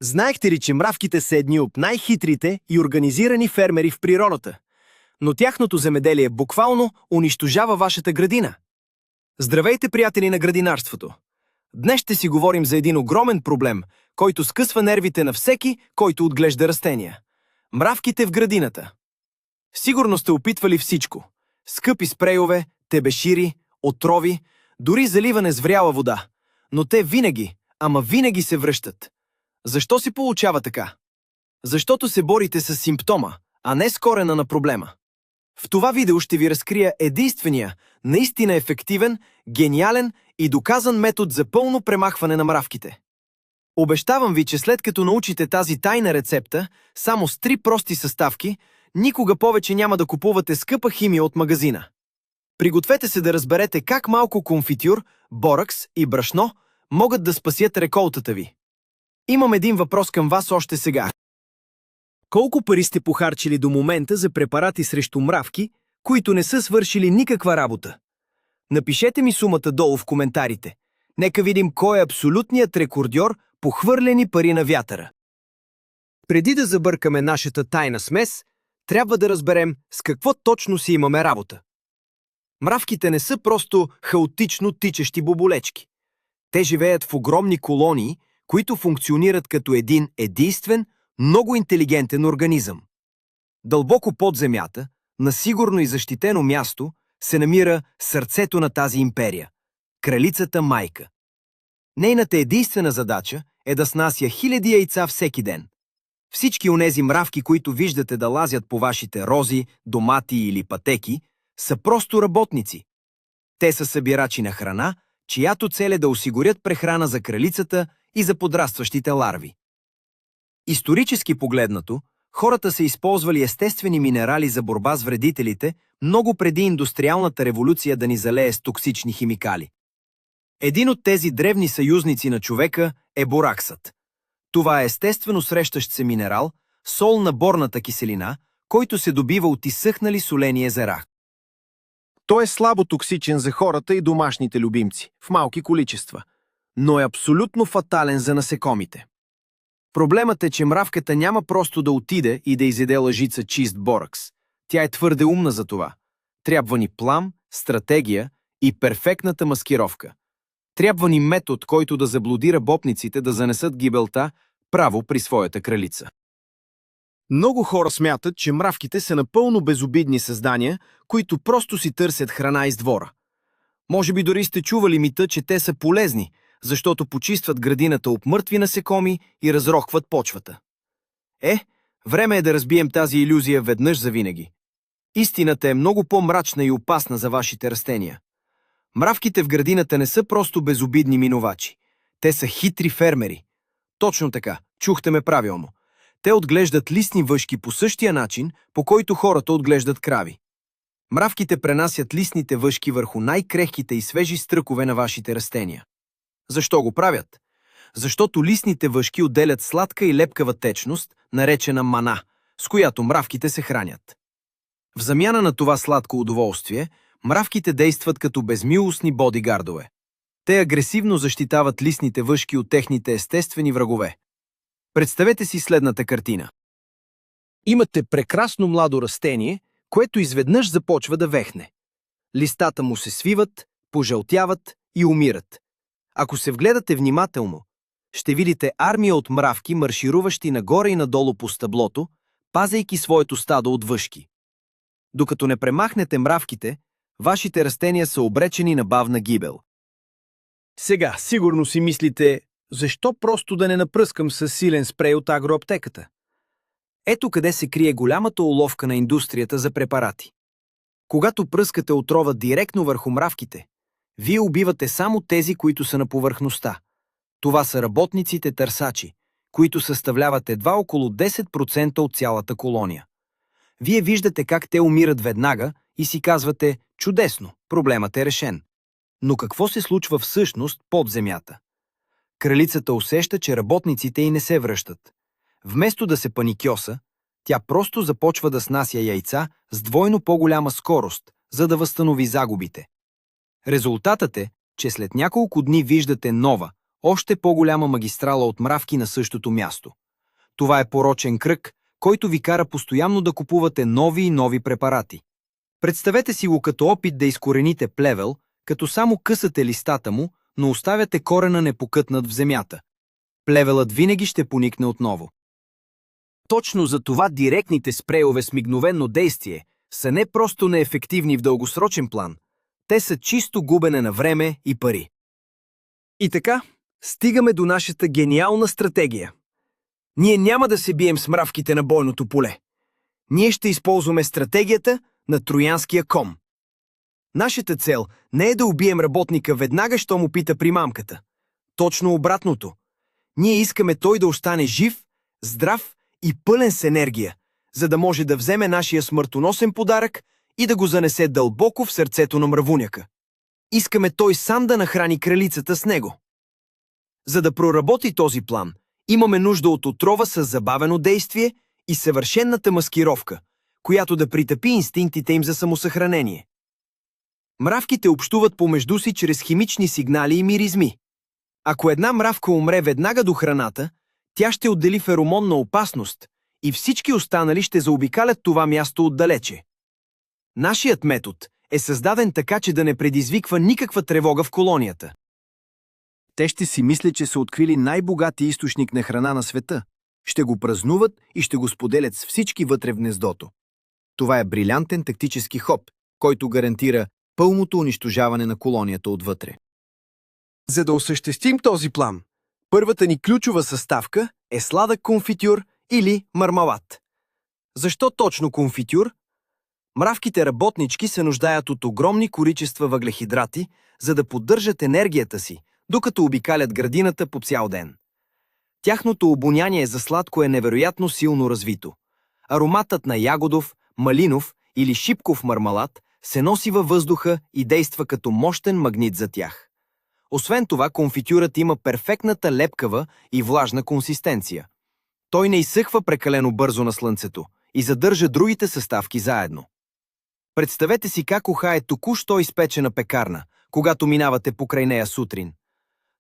Знаехте ли, че мравките са едни от най-хитрите и организирани фермери в природата? Но тяхното земеделие буквално унищожава вашата градина. Здравейте, приятели на градинарството! Днес ще си говорим за един огромен проблем, който скъсва нервите на всеки, който отглежда растения. Мравките в градината. Сигурно сте опитвали всичко. Скъпи спрейове, тебешири, отрови, дори заливане с вряла вода. Но те винаги, ама винаги се връщат. Защо се получава така? Защото се борите с симптома, а не с корена на проблема. В това видео ще ви разкрия единствения, наистина ефективен, гениален и доказан метод за пълно премахване на мравките. Обещавам ви, че след като научите тази тайна рецепта, само с 3 прости съставки, никога повече няма да купувате скъпа химия от магазина. Пригответе се да разберете как малко конфитюр, боракс и брашно могат да спасят реколтата ви. Имам един въпрос към вас още сега. Колко пари сте похарчили до момента за препарати срещу мравки, които не са свършили никаква работа? Напишете ми сумата долу в коментарите. Нека видим кой е абсолютният рекордьор по хвърлени пари на вятъра. Преди да забъркаме нашата тайна смес, трябва да разберем с какво точно си имаме работа. Мравките не са просто хаотично тичащи боболечки. Те живеят в огромни колонии, които функционират като един единствен, много интелигентен организъм. Дълбоко под земята, на сигурно и защитено място, се намира сърцето на тази империя – кралицата майка. Нейната единствена задача е да снася хиляди яйца всеки ден. Всички онези мравки, които виждате да лазят по вашите рози, домати или пътеки, са просто работници. Те са събирачи на храна, чиято цел е да осигурят прехрана за кралицата и за подрастващите ларви. Исторически погледнато, хората са използвали естествени минерали за борба с вредителите много преди индустриалната революция да ни залее с токсични химикали. Един от тези древни съюзници на човека е бораксът. Това е естествено срещащ се минерал, сол на борната киселина, който се добива от изсъхнали солени езера. Той е слабо токсичен за хората и домашните любимци, в малки количества, но е абсолютно фатален за насекомите. Проблемът е, че мравката няма просто да отиде и да изяде лъжица чист боракс. Тя е твърде умна за това. Трябва ни план, стратегия и перфектната маскировка. Трябва ни метод, който да заблуди работниците да занесат гибелта право при своята кралица. Много хора смятат, че мравките са напълно безобидни създания, които просто си търсят храна из двора. Може би дори сте чували мита, че те са полезни, защото почистват градината от мъртви насекоми и разрохват почвата. Време е да разбием тази илюзия веднъж завинаги. Истината е много по-мрачна и опасна за вашите растения. Мравките в градината не са просто безобидни минувачи. Те са хитри фермери. Точно така, чухте ме правилно. Те отглеждат листни въшки по същия начин, по който хората отглеждат крави. Мравките пренасят листните въшки върху най-крехките и свежи стръкове на вашите растения. Защо го правят? Защото листните въшки отделят сладка и лепкава течност, наречена мана, с която мравките се хранят. В замяна на това сладко удоволствие, мравките действат като безмилостни бодигардове. Те агресивно защитават листните въшки от техните естествени врагове. Представете си следната картина. Имате прекрасно младо растение, което изведнъж започва да вехне. Листата му се свиват, пожълтяват и умират. Ако се вгледате внимателно, ще видите армия от мравки, маршируващи нагоре и надолу по стъблото, пазейки своето стадо от въшки. Докато не премахнете мравките, вашите растения са обречени на бавна гибел. Сега, сигурно си мислите, защо просто да не напръскам със силен спрей от агроаптеката? Ето къде се крие голямата уловка на индустрията за препарати. Когато пръскате отрова директно върху мравките, вие убивате само тези, които са на повърхността. Това са работниците търсачи, които съставляват едва около 10% от цялата колония. Вие виждате как те умират веднага и си казвате: чудесно, проблемът е решен. Но какво се случва всъщност под земята? Кралицата усеща, че работниците й не се връщат. Вместо да се паникьоса, тя просто започва да снася яйца с двойно по-голяма скорост, за да възстанови загубите. Резултатът е, че след няколко дни виждате нова, още по-голяма магистрала от мравки на същото място. Това е порочен кръг, който ви кара постоянно да купувате нови и нови препарати. Представете си го като опит да изкорените плевел, като само късате листата му, но оставяте корена непокътнат в земята. Плевелът винаги ще поникне отново. Точно за това директните спрейове с мигновено действие са не просто неефективни в дългосрочен план, те са чисто губене на време и пари. И така, стигаме до нашата гениална стратегия. Ние няма да се бием с мравките на бойното поле. Ние ще използваме стратегията на троянския кон. Нашата цел не е да убием работника веднага, що му пита примамката. Точно обратното. Ние искаме той да остане жив, здрав и пълен с енергия, за да може да вземе нашия смъртоносен подарък и да го занесе дълбоко в сърцето на мравуняка. Искаме той сам да нахрани кралицата с него. За да проработи този план, имаме нужда от отрова с забавено действие и съвършенната маскировка, която да притъпи инстинктите им за самосъхранение. Мравките общуват помежду си чрез химични сигнали и миризми. Ако една мравка умре веднага до храната, тя ще отдели феромон на опасност и всички останали ще заобикалят това място отдалече. Нашият метод е създаден така, че да не предизвиква никаква тревога в колонията. Те ще си мислят, че са открили най-богати източник на храна на света. Ще го празнуват и ще го споделят с всички вътре в гнездото. Това е брилянтен тактически ход, който гарантира пълното унищожаване на колонията отвътре. За да осъществим този план, първата ни ключова съставка е сладък конфитюр или мармалад. Защо точно конфитюр? Мравките работнички се нуждаят от огромни количества въглехидрати, за да поддържат енергията си, докато обикалят градината по цял ден. Тяхното обоняние за сладко е невероятно силно развито. Ароматът на ягодов, малинов или шипков мармалад се носи във въздуха и действа като мощен магнит за тях. Освен това, конфитюрът има перфектната лепкава и влажна консистенция. Той не изсъхва прекалено бързо на слънцето и задържа другите съставки заедно. Представете си как ухае току-що изпечена пекарна, когато минавате покрай нея сутрин.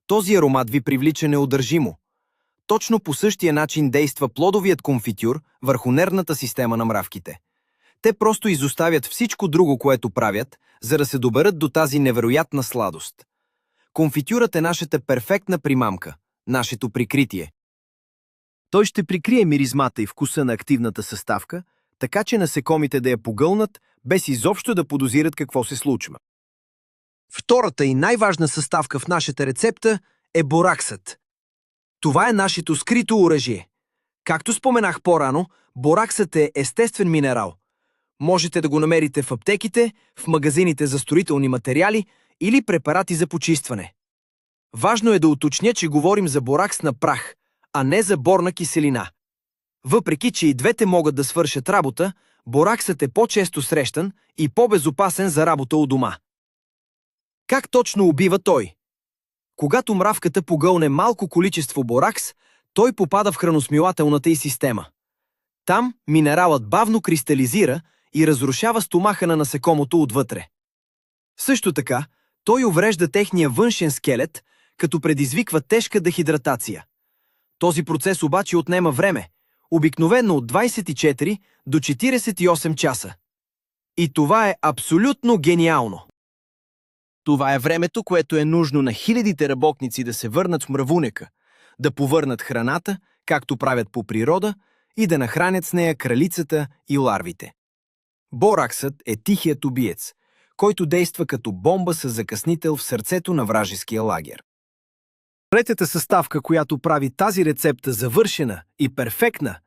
Този аромат ви привлича неудържимо. Точно по същия начин действа плодовият конфитюр върху нервната система на мравките. Те просто изоставят всичко друго, което правят, за да се доберат до тази невероятна сладост. Конфитюрът е нашата перфектна примамка, нашето прикритие. Той ще прикрие миризмата и вкуса на активната съставка, така че насекомите да я погълнат, без изобщо да подозират какво се случва. Втората и най-важна съставка в нашата рецепта е бораксът. Това е нашето скрито оръжие. Както споменах по-рано, бораксът е естествен минерал. Можете да го намерите в аптеките, в магазините за строителни материали или препарати за почистване. Важно е да уточня, че говорим за боракс на прах, а не за борна киселина. Въпреки че и двете могат да свършат работа, бораксът е по-често срещан и по-безопасен за работа у дома. Как точно убива той? Когато мравката погълне малко количество боракс, той попада в храносмилателната й система. Там минералът бавно кристализира и разрушава стомаха на насекомото отвътре. Също така, той уврежда техния външен скелет, като предизвиква тежка дехидратация. Този процес обаче отнема време, обикновено от 24 до 48 часа. И това е абсолютно гениално. Това е времето, което е нужно на хилядите работници да се върнат в мравунека, да повърнат храната, както правят по природа, и да нахранят с нея кралицата и ларвите. Бораксът е тихият убиец, който действа като бомба с закъснител в сърцето на вражеския лагер. Третата съставка, която прави тази рецепта завършена и перфектна,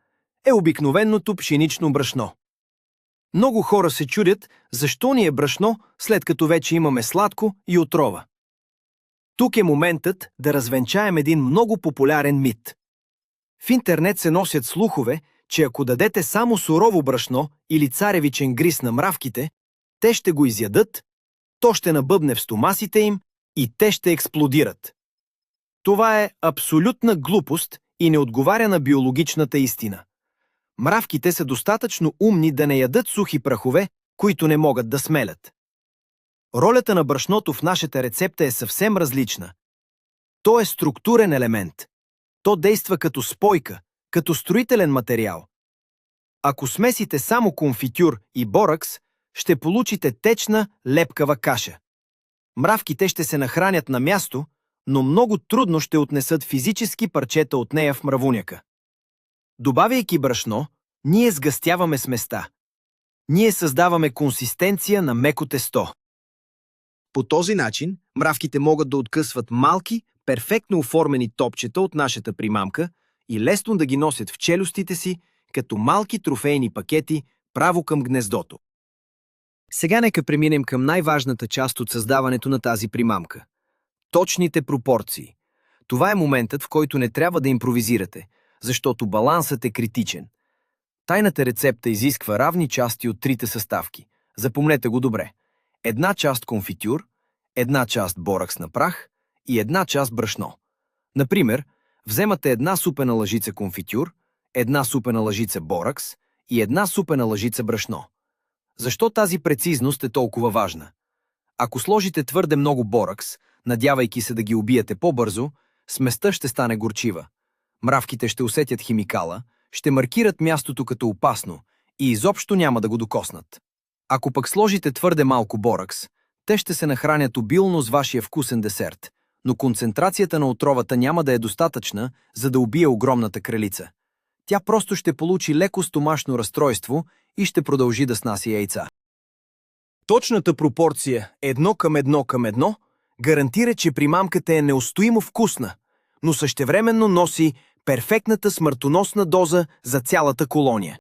е обикновеното пшенично брашно. Много хора се чудят, защо ни е брашно, след като вече имаме сладко и отрова. Тук е моментът да развенчаем един много популярен мит. В интернет се носят слухове, че ако дадете само сурово брашно или царевичен гриз на мравките, те ще го изядат, то ще набъбне в стомасите им и те ще експлодират. Това е абсолютна глупост и не отговаря на биологичната истина. Мравките са достатъчно умни да не ядат сухи прахове, които не могат да смелят. Ролята на брашното в нашата рецепта е съвсем различна. То е структурен елемент. То действа като спойка, като строителен материал. Ако смесите само конфитюр и боракс, ще получите течна, лепкава каша. Мравките ще се нахранят на място, но много трудно ще отнесат физически парчета от нея в мравуняка. Добавяйки брашно, ние сгъстяваме сместа. Ние създаваме консистенция на меко тесто. По този начин мравките могат да откъсват малки, перфектно оформени топчета от нашата примамка и лесно да ги носят в челюстите си, като малки трофейни пакети, право към гнездото. Сега нека преминем към най-важната част от създаването на тази примамка – точните пропорции. Това е моментът, в който не трябва да импровизирате, защото балансът е критичен. Тайната рецепта изисква равни части от трите съставки. Запомнете го добре. Една част конфитюр, една част боракс на прах и една част брашно. Например, вземате една супена лъжица конфитюр, една супена лъжица боракс и една супена лъжица брашно. Защо тази прецизност е толкова важна? Ако сложите твърде много боракс, надявайки се да ги убиете по-бързо, сместа ще стане горчива. Мравките ще усетят химикала, ще маркират мястото като опасно и изобщо няма да го докоснат. Ако пък сложите твърде малко боракс, те ще се нахранят обилно с вашия вкусен десерт, но концентрацията на отровата няма да е достатъчна, за да убие огромната кралица. Тя просто ще получи леко стомашно разстройство и ще продължи да снася яйца. Точната пропорция 1:1:1 гарантира, че примамката е неустоимо вкусна, но същевременно носи перфектната смъртоносна доза за цялата колония.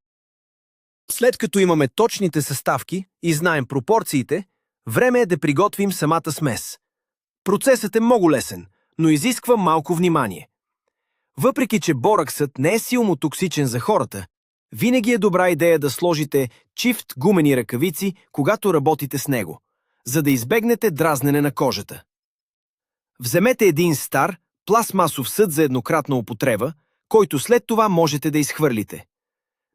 След като имаме точните съставки и знаем пропорциите, време е да приготвим самата смес. Процесът е много лесен, но изисква малко внимание. Въпреки че бораксът не е силно токсичен за хората, винаги е добра идея да сложите чифт гумени ръкавици, когато работите с него, за да избегнете дразнене на кожата. Вземете един стар, пластмасов съд за еднократна употреба, който след това можете да изхвърлите.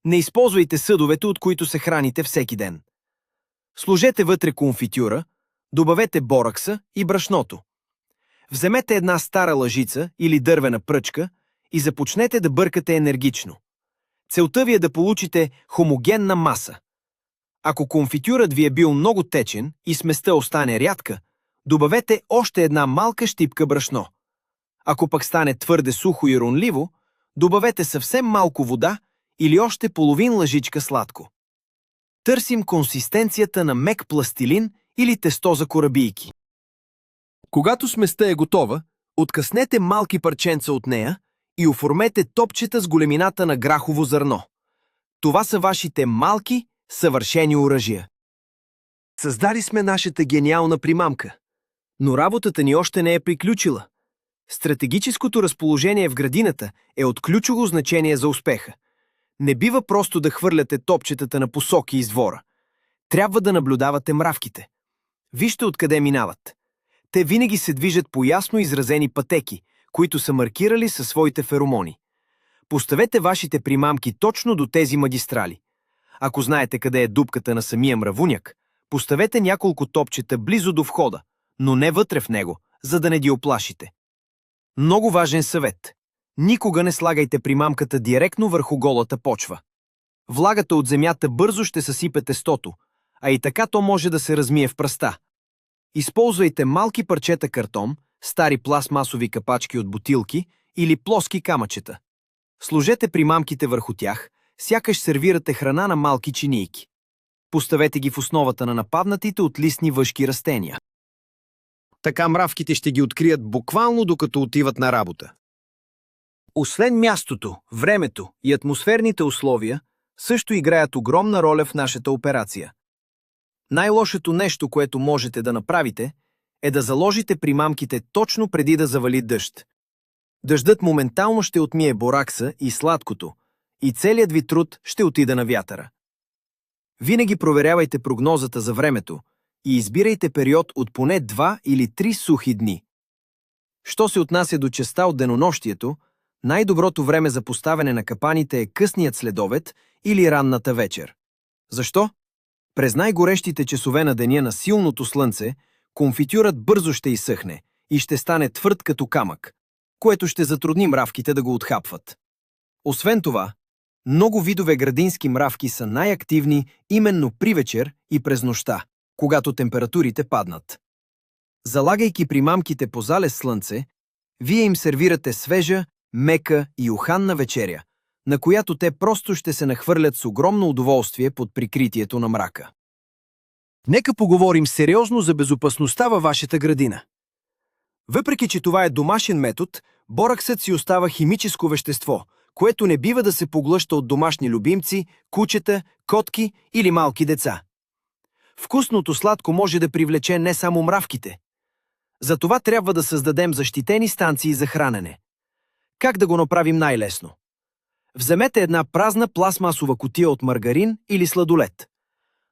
Не използвайте съдовете, от които се храните всеки ден. Сложете вътре конфитюра, добавете боракса и брашното. Вземете една стара лъжица или дървена пръчка и започнете да бъркате енергично. Целта ви е да получите хомогенна маса. Ако конфитюрът ви е бил много течен и сместа остане рядка, добавете още една малка щипка брашно. Ако пък стане твърде сухо и ронливо, добавете съвсем малко вода или още половин лъжичка сладко. Търсим консистенцията на мек пластилин или тесто за корабийки. Когато сместа е готова, откъснете малки парченца от нея и оформете топчета с големината на грахово зърно. Това са вашите малки, съвършени оръжия. Създали сме нашата гениална примамка. Но работата ни още не е приключила. Стратегическото разположение в градината е от ключово значение за успеха. Не бива просто да хвърляте топчетата на посоки из двора. Трябва да наблюдавате мравките. Вижте откъде минават. Те винаги се движат по ясно изразени пътеки, които са маркирали със своите феромони. Поставете вашите примамки точно до тези магистрали. Ако знаете къде е дупката на самия мравуняк, поставете няколко топчета близо до входа, но не вътре в него, за да не ги оплашите. Много важен съвет. Никога не слагайте примамката директно върху голата почва. Влагата от земята бързо ще съсипе тестото, а и така то може да се размие в пръста. Използвайте малки парчета картон, стари пластмасови капачки от бутилки или плоски камъчета. Сложете примамките върху тях, сякаш сервирате храна на малки чинийки. Поставете ги в основата на нападнатите от листни въшки растения. Така мравките ще ги открият буквално докато отиват на работа. Освен мястото, времето и атмосферните условия, също играят огромна роля в нашата операция. Най-лошото нещо, което можете да направите, е да заложите примамките точно преди да завали дъжд. Дъждът моментално ще отмие боракса и сладкото, и целият ви труд ще отида на вятъра. Винаги проверявайте прогнозата за времето и избирайте период от поне 2 или 3 сухи дни. Що се отнася до частта от денонощието, най-доброто време за поставяне на капаните е късният следобед или ранната вечер. Защо? През най-горещите часове на деня на силното слънце, конфитюрът бързо ще изсъхне и ще стане твърд като камък, което ще затрудни мравките да го отхапват. Освен това, много видове градински мравки са най-активни именно при вечер и през нощта, когато температурите паднат. Залагайки примамките по залез слънце, вие им сервирате свежа, мека и уханна вечеря, на която те просто ще се нахвърлят с огромно удоволствие под прикритието на мрака. Нека поговорим сериозно за безопасността във вашата градина. Въпреки че това е домашен метод, бораксът си остава химическо вещество, което не бива да се поглъща от домашни любимци, кучета, котки или малки деца. Вкусното сладко може да привлече не само мравките. Затова трябва да създадем защитени станции за хранене. Как да го направим най-лесно? Вземете една празна пластмасова кутия от маргарин или сладолед.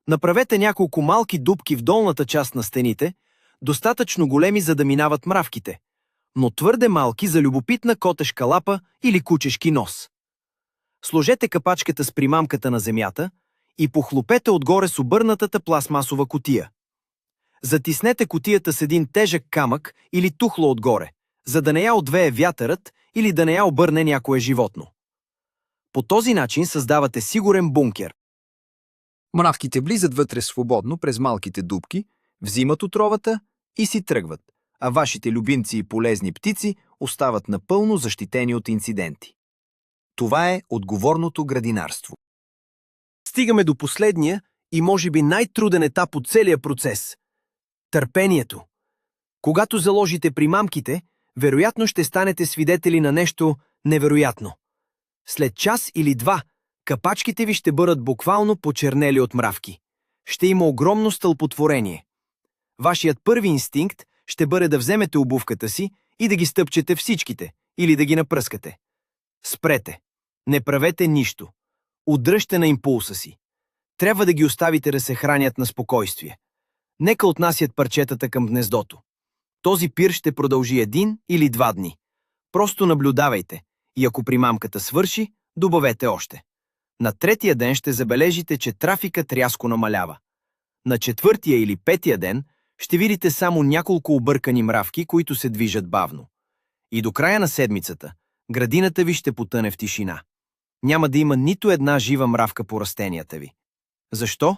Направете няколко малки дупки в долната част на стените, достатъчно големи за да минават мравките, но твърде малки за любопитна котешка лапа или кучешки нос. Сложете капачката с примамката на земята и похлопете отгоре с обърнатата пластмасова кутия. Затиснете кутията с един тежък камък или тухло отгоре, за да не я отвее вятърът или да не я обърне някое животно. По този начин създавате сигурен бункер. Мравките влизат вътре свободно през малките дупки, взимат отровата и си тръгват, а вашите любимци и полезни птици остават напълно защитени от инциденти. Това е отговорното градинарство. Стигаме до последния и може би най-труден етап от целия процес – търпението. Когато заложите примамките, вероятно ще станете свидетели на нещо невероятно. След час или два, капачките ви ще бъдат буквално почернели от мравки. Ще има огромно стълпотворение. Вашият първи инстинкт ще бъде да вземете обувката си и да ги стъпчете всичките, или да ги напръскате. Спрете. Не правете нищо. Удръжте на импулса си. Трябва да ги оставите да се хранят на спокойствие. Нека отнасят парчетата към гнездото. Този пир ще продължи 1 или 2 дни. Просто наблюдавайте и ако примамката свърши, добавете още. На третия ден ще забележите, че трафикът рязко намалява. На четвъртия или петия ден ще видите само няколко объркани мравки, които се движат бавно. И до края на седмицата градината ви ще потъне в тишина. Няма да има нито една жива мравка по растенията ви. Защо?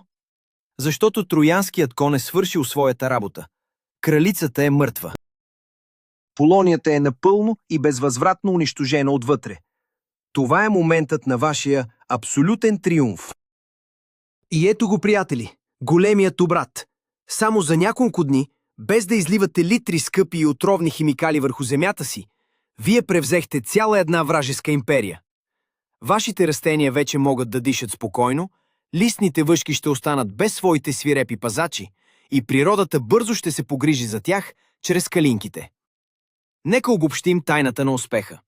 Защото троянският кон е свършил своята работа. Кралицата е мъртва. Полонията е напълно и безвъзвратно унищожена отвътре. Това е моментът на вашия абсолютен триумф. И ето го, приятели, големият обрат. Само за няколко дни, без да изливате литри скъпи и отровни химикали върху земята си, вие превзехте цяла една вражеска империя. Вашите растения вече могат да дишат спокойно, листните въшки ще останат без своите свирепи пазачи и природата бързо ще се погрижи за тях чрез калинките. Нека обобщим тайната на успеха.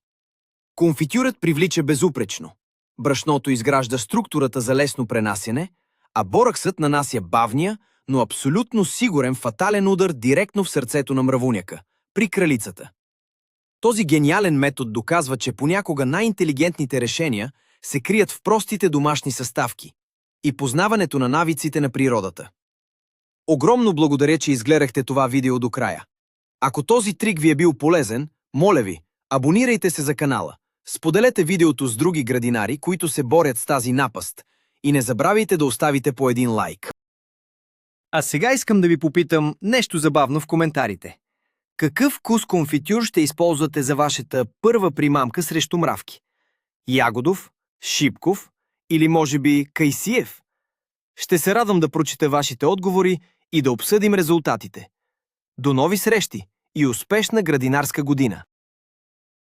Конфитюрът привлича безупречно. Брашното изгражда структурата за лесно пренасяне, а бораксът нанася бавния, но абсолютно сигурен фатален удар директно в сърцето на мравуняка, при кралицата. Този гениален метод доказва, че понякога най-интелигентните решения се крият в простите домашни съставки и познаването на навиците на природата. Огромно благодаря, че изгледахте това видео до края. Ако този трик ви е бил полезен, моля ви, абонирайте се за канала, споделете видеото с други градинари, които се борят с тази напаст, и не забравяйте да оставите по един лайк. А сега искам да ви попитам нещо забавно в коментарите. Какъв вкус конфитюр ще използвате за вашата първа примамка срещу мравки? Ягодов, шипков или може би кайсиев? Ще се радвам да прочета вашите отговори и да обсъдим резултатите. До нови срещи и успешна градинарска година!